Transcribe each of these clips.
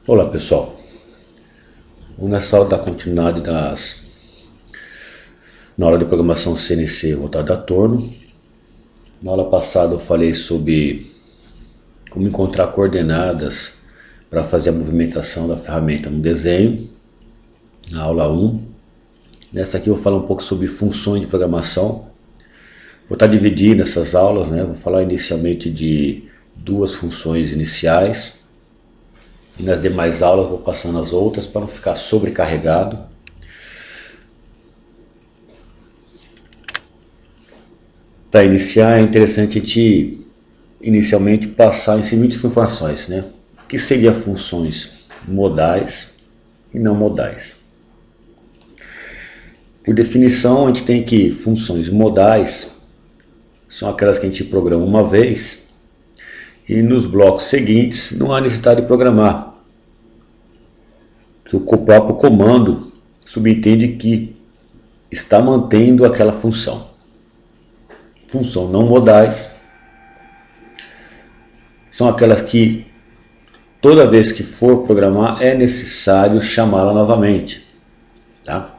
Olá pessoal, vamos nessa aula dar continuidade na aula de programação CNC voltada a torno. Na aula passada eu falei sobre como encontrar coordenadas para fazer a movimentação da ferramenta no desenho, na aula 1. Nessa aqui eu vou falar um pouco sobre funções de programação. Vou estar dividindo essas aulas, né? Vou falar inicialmente de duas funções iniciais. E nas demais aulas vou passando as outras para não ficar sobrecarregado. Para iniciar é interessante a gente inicialmente passar em seguintes informações, né? O que seriam funções modais e não modais? Por definição, a gente tem que funções modais são aquelas que a gente programa uma vez e nos blocos seguintes não há necessidade de programar. Que o próprio comando subentende que está mantendo aquela função. Funções não modais são aquelas que toda vez que for programar é necessário chamá-la novamente. Tá?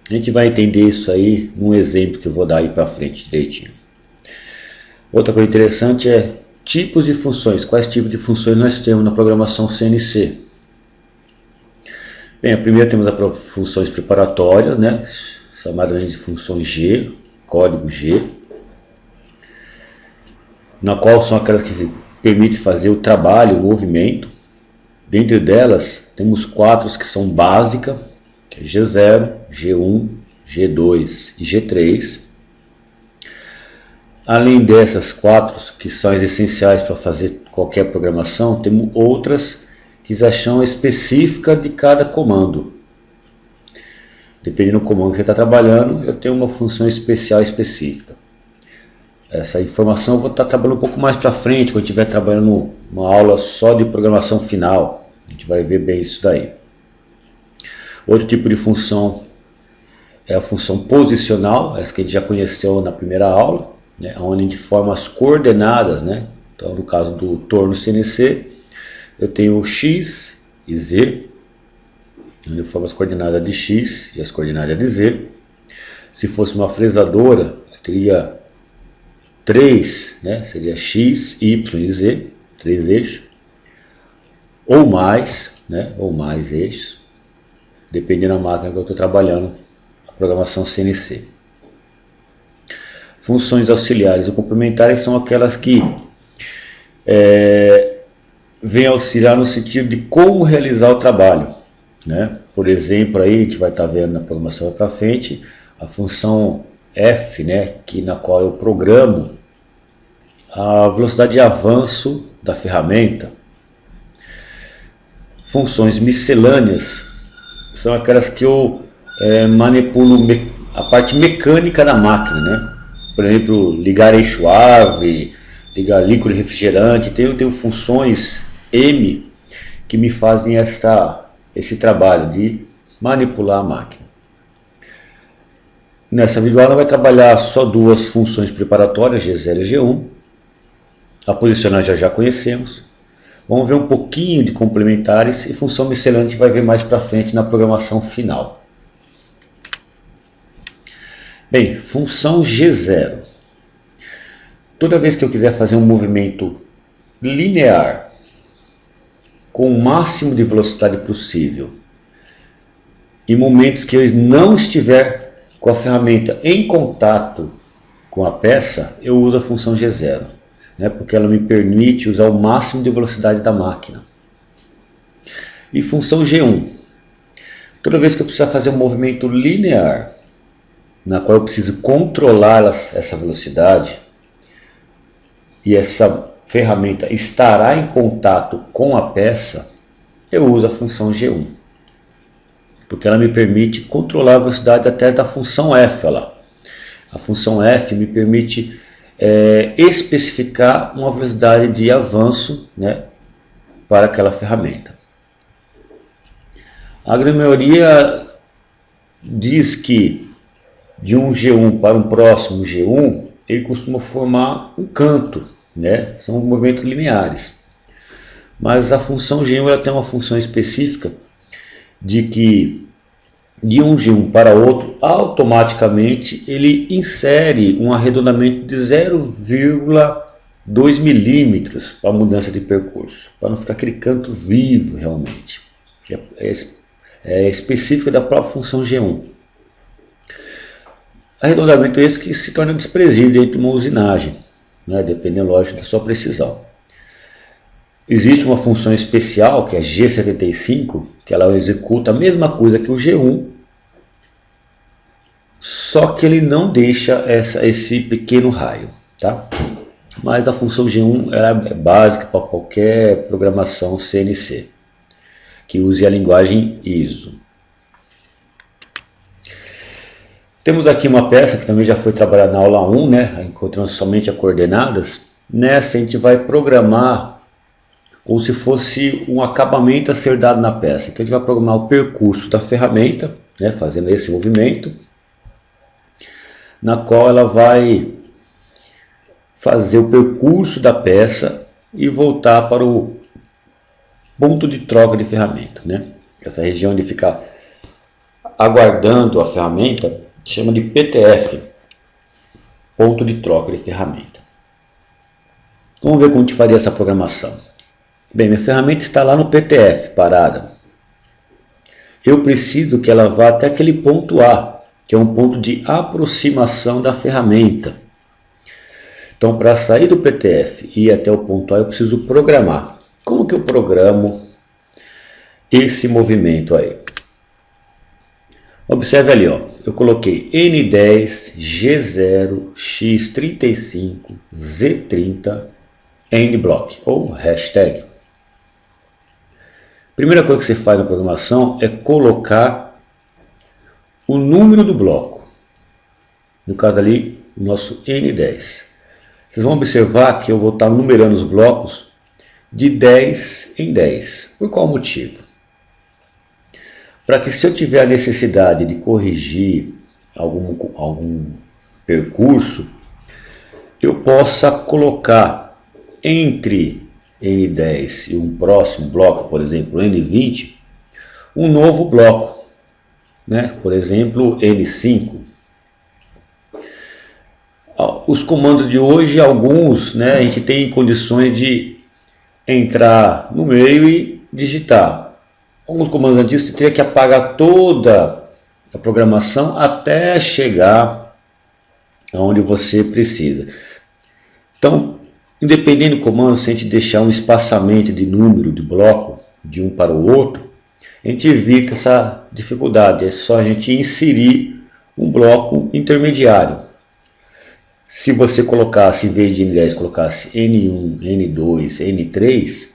A gente vai entender isso aí num exemplo que eu vou dar aí para frente direitinho. Outra coisa interessante é tipos de funções. Quais tipos de funções nós temos na programação CNC? Bem, a primeira temos as funções preparatórias, né? Chamadas de funções G, código G, na qual são aquelas que permitem fazer o trabalho, o movimento. Dentre delas, temos quatro que são básicas, que é G0, G1, G2 e G3. Além dessas quatro, que são as essenciais para fazer qualquer programação, temos outras que são específicas de cada comando. Dependendo do comando que você está trabalhando, eu tenho uma função especial específica. Essa informação eu vou estar trabalhando um pouco mais para frente, quando eu estiver trabalhando uma aula só de programação final. A gente vai ver bem isso daí. Outro tipo de função é a função posicional, essa que a gente já conheceu na primeira aula, né, onde a gente forma as coordenadas, né? Então, no caso do torno CNC, eu tenho X e Z, onde eu formo as coordenadas de X e as coordenadas de Z. Se fosse uma fresadora, eu teria 3, né? Seria X, Y e Z, 3 eixos, ou mais, né? Ou mais eixos, dependendo da máquina que eu estou trabalhando, a programação CNC. Funções auxiliares ou complementares são aquelas que vem auxiliar no sentido de como realizar o trabalho, né? Por exemplo, aí a gente vai estar vendo na programação para frente a função F, né? Na qual eu programo a velocidade de avanço da ferramenta. Funções miscelâneas são aquelas que eu manipulo a parte mecânica da máquina, né? Por exemplo, ligar eixo ave, ligar líquido refrigerante. Eu tenho funções M que me fazem esse trabalho de manipular a máquina. Nessa videoaula vai trabalhar só duas funções preparatórias, G0 e G1. A posicionar já conhecemos. Vamos ver um pouquinho de complementares e função miscelânea a gente vai ver mais para frente na programação final. Bem, função G0. Toda vez que eu quiser fazer um movimento linear com o máximo de velocidade possível, em momentos que eu não estiver com a ferramenta em contato com a peça, eu uso a função G0, né, porque ela me permite usar o máximo de velocidade da máquina. E função G1. Toda vez que eu precisar fazer um movimento linear, na qual eu preciso controlar essa velocidade, e essa ferramenta estará em contato com a peça, eu uso a função G1. Porque ela me permite controlar a velocidade até da função F. A função F me permite especificar uma velocidade de avanço, né, para aquela ferramenta. A grande maioria diz que de um G1 para um próximo G1, ele costuma formar um canto, né? São movimentos lineares. Mas a função G1 ela tem uma função específica de que de um G1 para outro, automaticamente ele insere um arredondamento de 0,2 milímetros para mudança de percurso, para não ficar aquele canto vivo realmente. É específico da própria função G1. Arredondamento esse que se torna desprezível dentro de uma usinagem, né, dependendo, lógico, da sua precisão. Existe uma função especial, que é G75, que ela executa a mesma coisa que o G1, só que ele não deixa esse pequeno raio, tá? Mas a função G1 ela é básica para qualquer programação CNC, que use a linguagem ISO. Temos aqui uma peça que também já foi trabalhada na aula 1, né? Encontrando somente as coordenadas. Nessa a gente vai programar como se fosse um acabamento a ser dado na peça. Então a gente vai programar o percurso da ferramenta, né? Fazendo esse movimento, na qual ela vai fazer o percurso da peça e voltar para o ponto de troca de ferramenta, né? Essa região onde fica aguardando a ferramenta chama de PTF, ponto de troca de ferramenta. Vamos ver como a gente faria essa programação. Bem, minha ferramenta está lá no PTF, parada. Eu preciso que ela vá até aquele ponto A, que é um ponto de aproximação da ferramenta. Então, para sair do PTF e ir até o ponto A, eu preciso programar. Como que eu programo esse movimento aí? Observe ali, ó. Eu coloquei N10, G0, X35, Z30, endblock ou hashtag. Primeira coisa que você faz na programação é colocar o número do bloco. No caso ali, o nosso N10. Vocês vão observar que eu vou estar numerando os blocos de 10 em 10. Por qual motivo? Para que, se eu tiver a necessidade de corrigir algum percurso, eu possa colocar entre N10 e um próximo bloco, por exemplo, N20, um novo bloco, né? Por exemplo, N5. Os comandos de hoje, alguns, né, a gente tem condições de entrar no meio e digitar. Alguns comandos antigos você teria que apagar toda a programação até chegar aonde você precisa. Então, independente do comando, se a gente deixar um espaçamento de número de bloco de um para o outro, a gente evita essa dificuldade. É só a gente inserir um bloco intermediário. Se você colocasse, em vez de N10, colocasse N1, N2, N3,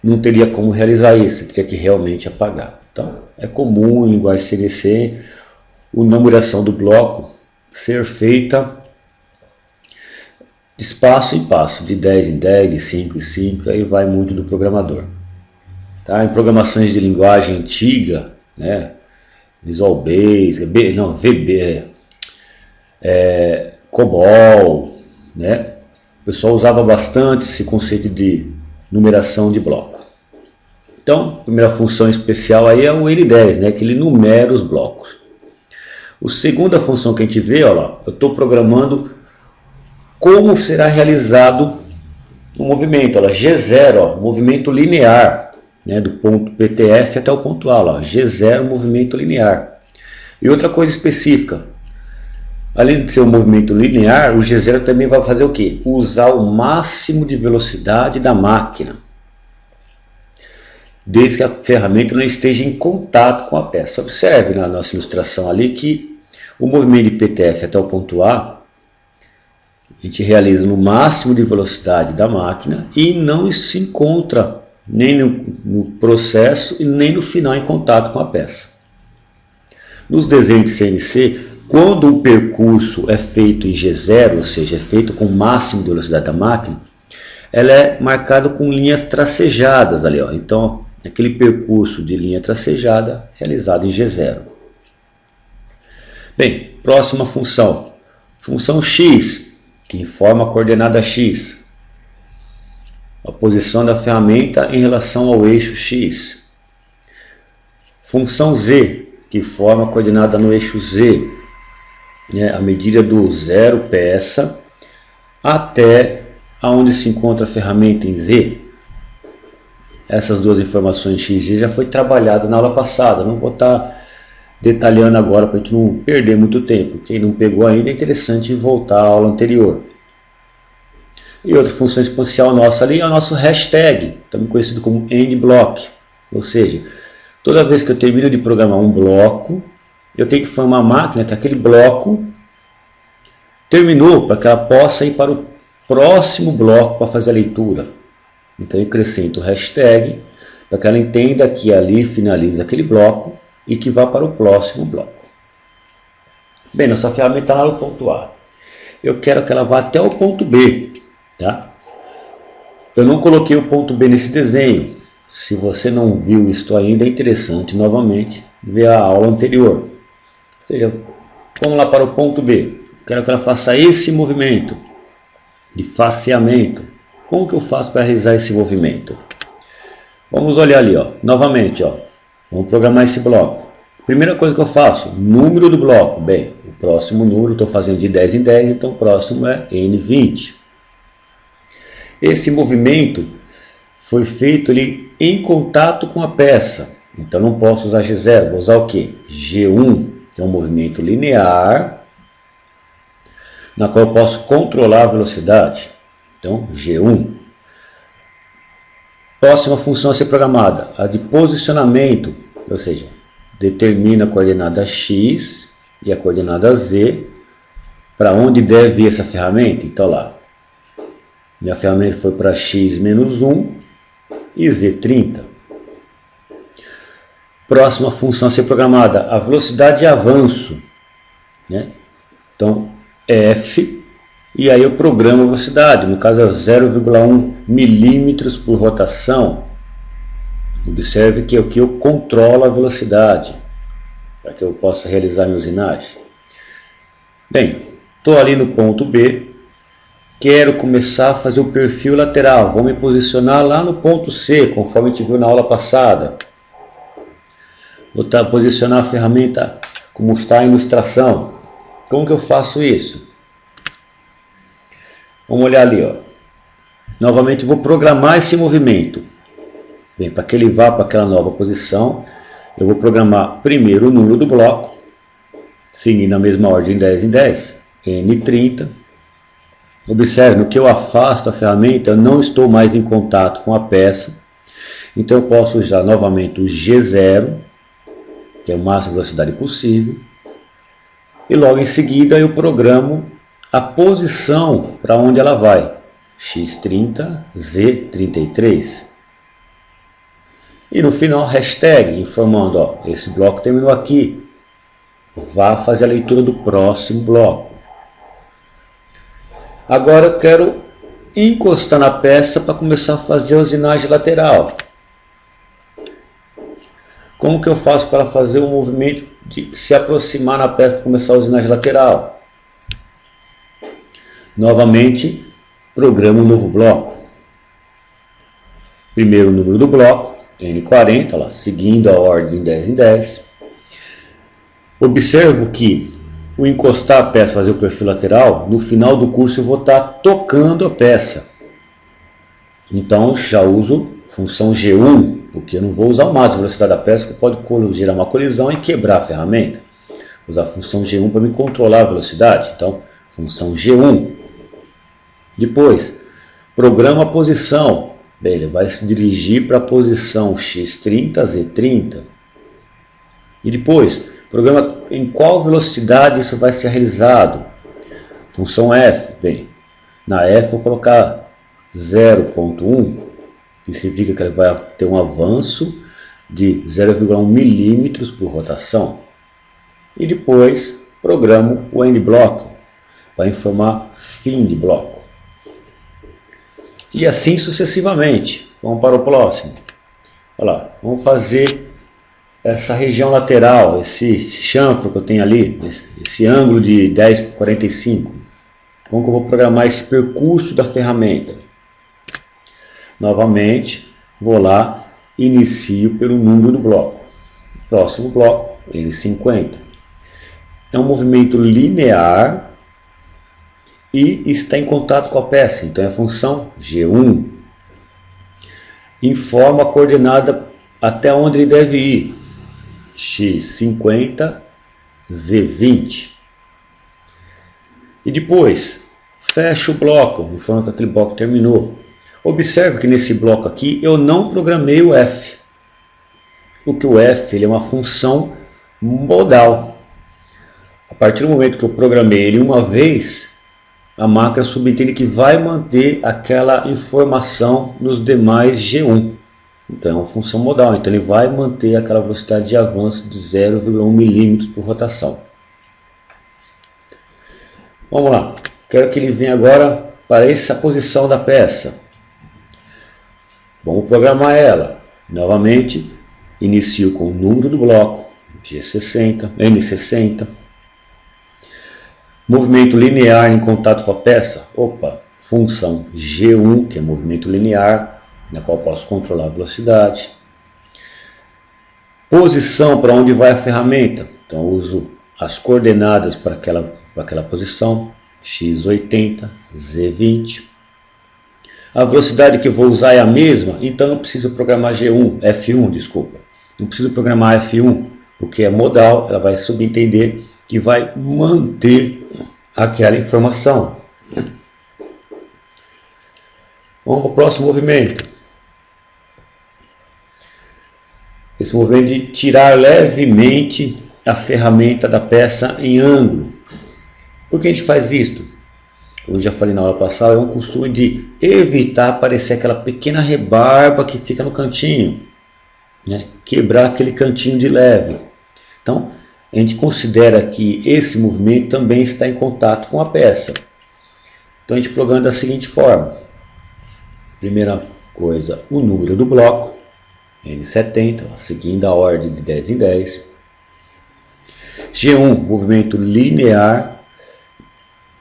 não teria como realizar isso, teria que realmente apagar. Então, é comum em linguagem CNC a numeração do bloco ser feita de passo em passo, de 10 em 10, de 5 em 5, aí vai muito do programador. Tá? Em programações de linguagem antiga, né, Visual Basic, VB, COBOL, né, o pessoal usava bastante esse conceito de numeração de bloco. Então, a primeira função especial aí é o N10, né, que ele numera os blocos. A segunda função que a gente vê, ó lá, eu estou programando como será realizado o movimento. Ó lá, G0, ó, movimento linear, né, do ponto PTF até o ponto A. Ó, G0, movimento linear. E outra coisa específica, além de ser um movimento linear, o G0 também vai fazer o quê? Usar o máximo de velocidade da máquina, desde que a ferramenta não esteja em contato com a peça. Observe na nossa ilustração ali que o movimento de PTF até o ponto A, a gente realiza no máximo de velocidade da máquina e não se encontra nem no processo e nem no final em contato com a peça. Nos desenhos de CNC, quando o percurso é feito em G0, ou seja, é feito com o máximo de velocidade da máquina, ela é marcada com linhas tracejadas ali, ó. Então, aquele percurso de linha tracejada realizado em G0. Bem, próxima função. Função X, que informa a coordenada X. a posição da ferramenta em relação ao eixo X. Função Z, que forma a coordenada no eixo Z, né, a medida do 0 peça até onde se encontra a ferramenta em Z. Essas duas informações X e Z já foi trabalhada na aula passada, não vou estar detalhando agora para a gente não perder muito tempo. Quem não pegou ainda é interessante voltar à aula anterior. E outra função exponencial nossa ali é o nosso hashtag, também conhecido como endBlock. Ou seja, toda vez que eu termino de programar um bloco, eu tenho que formar a máquina que aquele bloco terminou para que ela possa ir para o próximo bloco para fazer a leitura. Então eu acrescento o hashtag para que ela entenda que ali finaliza aquele bloco e que vá para o próximo bloco. Bem, nossa ferramenta está lá no ponto A. Eu quero que ela vá até o ponto B. Tá? Eu não coloquei o ponto B nesse desenho. Se você não viu isto ainda, é interessante novamente ver a aula anterior. Ou seja, vamos lá para o ponto B. Quero que ela faça esse movimento de faceamento. Como que eu faço para realizar esse movimento? Vamos olhar ali, ó. Novamente, ó. Vamos programar esse bloco. Primeira coisa que eu faço, número do bloco. Bem, o próximo número estou fazendo de 10 em 10, então o próximo é N20. Esse movimento foi feito ali em contato com a peça. Então não posso usar G0, vou usar o que? G1, que é um movimento linear, na qual eu posso controlar a velocidade. Então, G1. Próxima função a ser programada, a de posicionamento, ou seja, determina a coordenada X e a coordenada Z, para onde deve ir essa ferramenta. Então lá, minha ferramenta foi para X-1 e Z30. Próxima função a ser programada, a velocidade de avanço, né? Então, F, e aí eu programo a velocidade, no caso é 0,1 milímetros por rotação. Observe que aqui eu controlo a velocidade, para que eu possa realizar a minha usinagem. Bem, estou ali no ponto B, quero começar a fazer o perfil lateral, vou me posicionar lá no ponto C, conforme a gente viu na aula passada. Vou posicionar a ferramenta como está a ilustração. Como que eu faço isso? Vamos olhar ali, ó. Novamente vou programar esse movimento. Bem, para que ele vá para aquela nova posição, eu vou programar primeiro o número do bloco, seguindo a mesma ordem 10 em 10, N30. Observe, no que eu afasto a ferramenta, eu não estou mais em contato com a peça. Então eu posso usar novamente o G0, que é o máximo de velocidade possível. E logo em seguida eu programo a posição para onde ela vai. X30, Z33. E no final, hashtag, informando, ó, esse bloco terminou aqui. Vá fazer a leitura do próximo bloco. Agora eu quero encostar na peça para começar a fazer a usinagem lateral. Como que eu faço para fazer o movimento de se aproximar na peça para começar a usinagem lateral? Novamente, programa um novo bloco. Primeiro o número do bloco, N40, lá, seguindo a ordem 10 em 10. Observo que o encostar a peça, fazer o perfil lateral, no final do curso eu vou estar tocando a peça. Então já uso função G1, porque eu não vou usar o máximo de velocidade da peça, que pode gerar uma colisão e quebrar a ferramenta. Vou usar a função G1 para me controlar a velocidade. Então, função G1. Depois, programa a posição. Bem, ele vai se dirigir para a posição X30, Z30. E depois, programa em qual velocidade isso vai ser realizado. Função F. Bem, na F vou colocar 0,1, que significa que ele vai ter um avanço de 0,1 milímetros por rotação. E depois, programo o endBlock, para informar fim de bloco. E assim sucessivamente. Vamos para o próximo. Olha lá, vamos fazer essa região lateral, esse chanfro que eu tenho ali, esse ângulo de 10 por 45. Como que eu vou programar esse percurso da ferramenta? Novamente, vou lá, inicio pelo número do bloco. Próximo bloco, N50. É um movimento linear e está em contato com a peça, então é a função G1. Informa a coordenada até onde ele deve ir, x50, z20. E depois, fecha o bloco, informa que aquele bloco terminou. Observe que nesse bloco aqui eu não programei o f, porque o f ele é uma função modal. A partir do momento que eu programei ele uma vez, a máquina subentende que vai manter aquela informação nos demais G1. Então é uma função modal, então ele vai manter aquela velocidade de avanço de 0,1 milímetros por rotação. Vamos lá, quero que ele venha agora para essa posição da peça. Vamos programar ela. Novamente, inicio com o número do bloco, G60, N60. Movimento linear em contato com a peça. Função G1, que é movimento linear, na qual posso controlar a velocidade. Posição para onde vai a ferramenta. Então uso as coordenadas para aquela posição, x80, z20. A velocidade que eu vou usar é a mesma, então não preciso programar F1, desculpa. Não preciso programar F1, porque é modal, ela vai subentender que vai manter aquela informação. Vamos para o próximo movimento. Esse movimento de tirar levemente a ferramenta da peça em ângulo. Por que a gente faz isso? Como eu já falei na aula passada, é um costume de evitar aparecer aquela pequena rebarba que fica no cantinho, né? Quebrar aquele cantinho de leve. Então, a gente considera que esse movimento também está em contato com a peça. Então, a gente programa da seguinte forma. Primeira coisa, o número do bloco, N70, seguindo a ordem de 10 em 10. G1, movimento linear,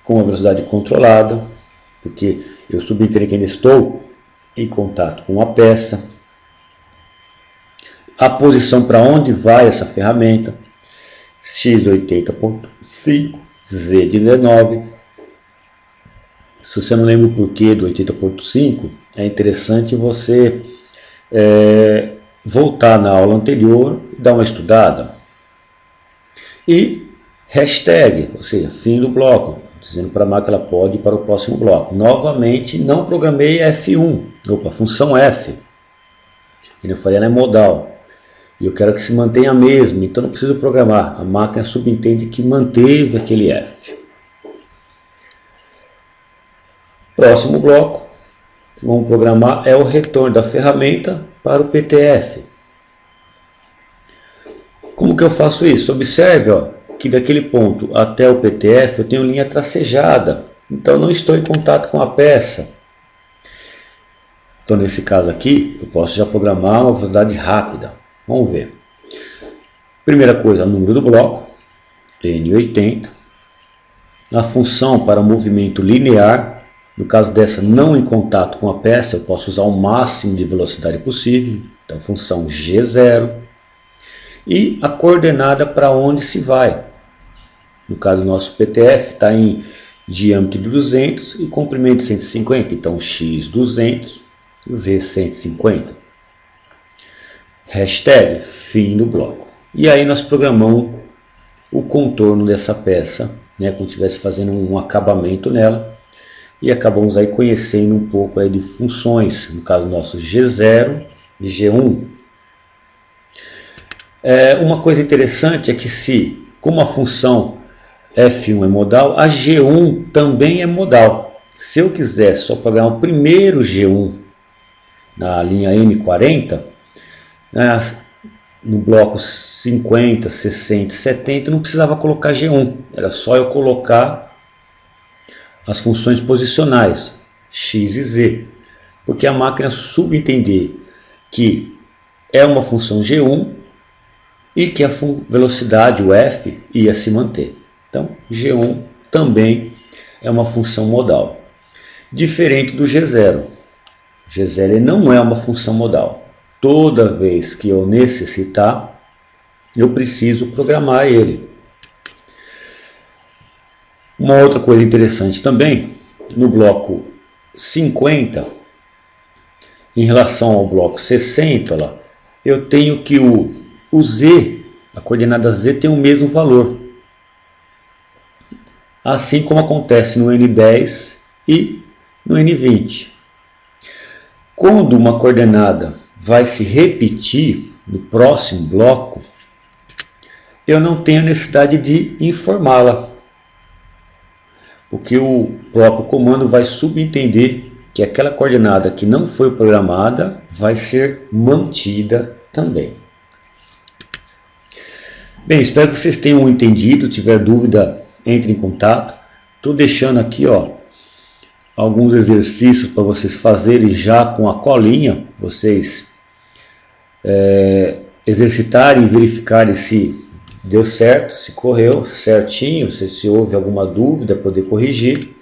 com a velocidade controlada, porque eu subentendo que ainda estou em contato com a peça. A posição para onde vai essa ferramenta, x80.5, z19. Se você não lembra o porquê do 80.5, é interessante você voltar na aula anterior e dar uma estudada. E hashtag, ou seja, fim do bloco, dizendo para a máquina que ela pode ir para o próximo bloco. Novamente, não programei F1, função F, que eu falei, ela é modal. E eu quero que se mantenha a mesma, então não preciso programar. A máquina subentende que manteve aquele F. Próximo bloco, vamos programar, é o retorno da ferramenta para o PTF. Como que eu faço isso? Observe, que daquele ponto até o PTF eu tenho linha tracejada, então não estou em contato com a peça. Então nesse caso aqui eu posso já programar uma velocidade rápida. Vamos ver. Primeira coisa, número do bloco, N80. A função para movimento linear, no caso dessa não em contato com a peça, eu posso usar o máximo de velocidade possível, então função G0. E a coordenada para onde se vai. No caso do nosso PTF está em diâmetro de 200 e comprimento de 150, então x200, z150. Hashtag fim do bloco. E aí nós programamos o contorno dessa peça, né, como se estivesse fazendo um acabamento nela. E acabamos aí conhecendo um pouco aí de funções, no caso nosso G0 e G1. Uma coisa interessante é que como a função F1 é modal, a G1 também é modal. Se eu quisesse só programar o primeiro G1 na linha N40, no bloco 50, 60 e 70, não precisava colocar G1. Era só eu colocar as funções posicionais, X e Z. Porque a máquina subentender que é uma função G1 e que a velocidade, o F, ia se manter. Então, G1 também é uma função modal. Diferente do G0. G0 ele não é uma função modal. Toda vez que eu necessitar, eu preciso programar ele. Uma outra coisa interessante também, no bloco 50, em relação ao bloco 60, eu tenho que o Z, a coordenada Z, tem o mesmo valor. Assim como acontece no N10 e no N20. Quando uma coordenada vai se repetir no próximo bloco, eu não tenho necessidade de informá-la, porque o próprio comando vai subentender que aquela coordenada que não foi programada vai ser mantida também. Bem, espero que vocês tenham entendido. Se tiver dúvida, entre em contato. Estou deixando aqui alguns exercícios para vocês fazerem já com a colinha, vocês exercitarem e verificarem se deu certo, se correu certinho, se houve alguma dúvida, poder corrigir.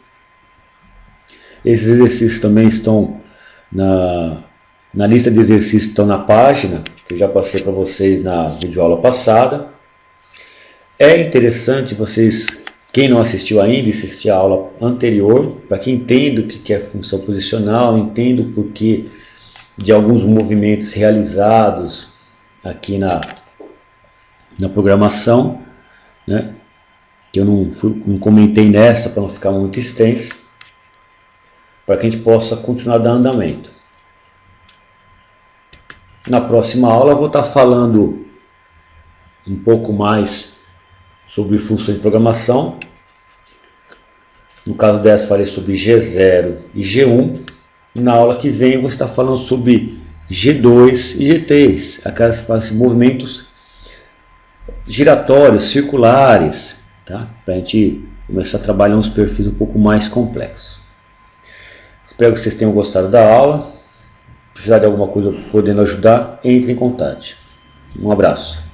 Esses exercícios também estão na lista de exercícios, estão na página que eu já passei para vocês na videoaula passada. É interessante vocês, quem não assistiu ainda, assistir a aula anterior, para que entenda o que é função posicional, entenda o porquê de alguns movimentos realizados aqui na programação, né? Que eu não comentei nessa para não ficar muito extensa, para que a gente possa continuar dando andamento. Na próxima aula eu vou estar falando um pouco mais sobre funções de programação. No caso dessa, falei sobre G0 e G1. Na aula que vem eu vou estar falando sobre G2 e G3, aquelas que fazem movimentos giratórios, circulares, tá? Para a gente começar a trabalhar uns perfis um pouco mais complexos. Espero que vocês tenham gostado da aula. Se precisar de alguma coisa podendo ajudar, entre em contato. Um abraço.